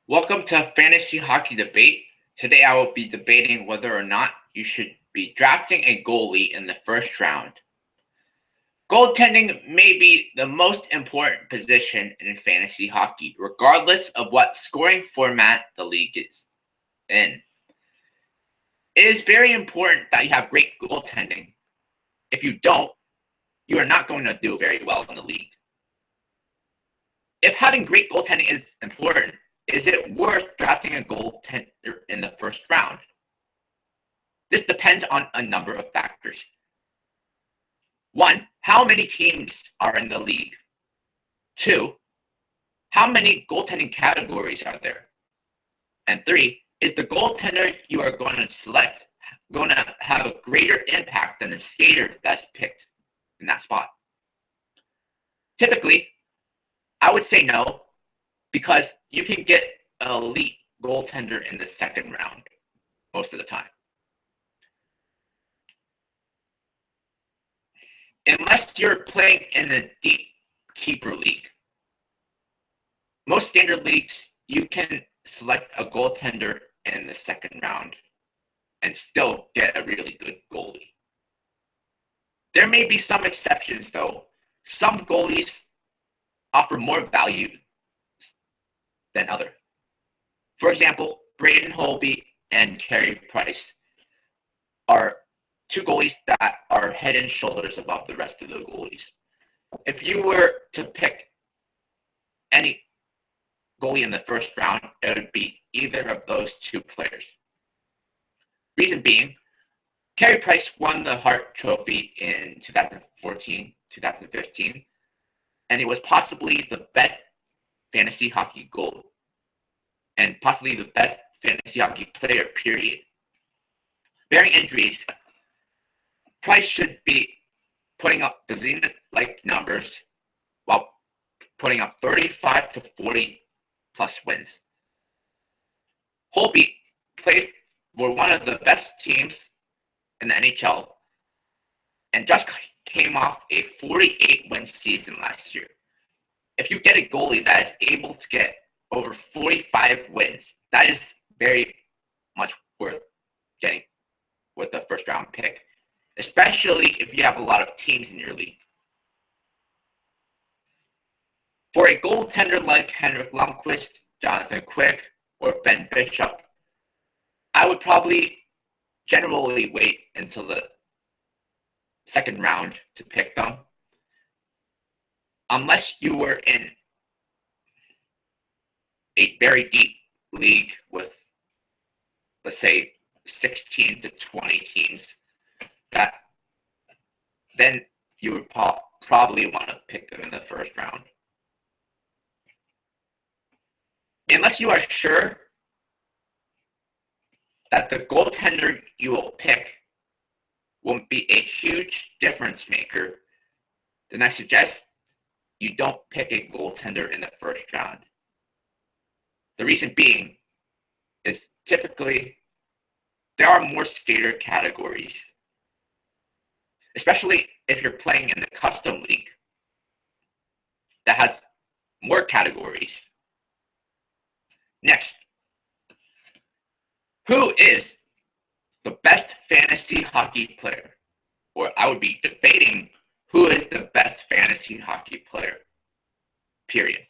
Welcome to Fantasy Hockey Debate. Today I will be debating whether or not you should be drafting a goalie in the first round. Goaltending may be the most important position in fantasy hockey, regardless of what scoring format the league is in. It is very important that you have great goaltending. If you don't, you are not going to do very well in the league. If having great goaltending is important, is it worth drafting a goaltender in the first round? This depends on a number of factors. 1, how many teams are in the league? 2, how many goaltending categories are there? And 3, is the goaltender you are going to select going to have a greater impact than the skater that's picked in that spot? Typically, I would say no, because you can get an elite goaltender in the second round most of the time. Unless you're playing in a deep keeper league. Most standard leagues, you can select a goaltender in the second round and still get a really good goalie. There may be some exceptions, though. Some goalies offer more value than others. For example, Braden Holtby and Carey Price are two goalies that are head and shoulders above the rest of the goalies. If you were to pick any goalie in the first round, it would be either of those two players. Reason being, Carey Price won the Hart Trophy in 2014, 2015, and he was possibly the best fantasy hockey goalie and possibly the best fantasy hockey player, period. Bearing injuries, Price should be putting up Zenit-like numbers while putting up 35 to 40 plus wins. Holtby played for one of the best teams in the NHL and just came off a 48-win season last year. If you get a goalie that is able to get over 45 wins, that is very much worth getting with the first round pick, especially if you have a lot of teams in your league. For a goaltender like Henrik Lundqvist, Jonathan Quick, or Ben Bishop, I would probably generally wait until the second round to pick them, unless you were in a very deep league with, let's say, 16 to 20 teams, that then you would probably want to pick them in the first round. Unless you are sure that the goaltender you will pick won't be a huge difference maker, then I suggest you don't pick a goaltender in the first round. The reason being is typically there are more skater categories, especially if you're playing in the custom league that has more categories. Next, who is the best fantasy hockey player? Or I would be debating who is the best fantasy hockey player, period.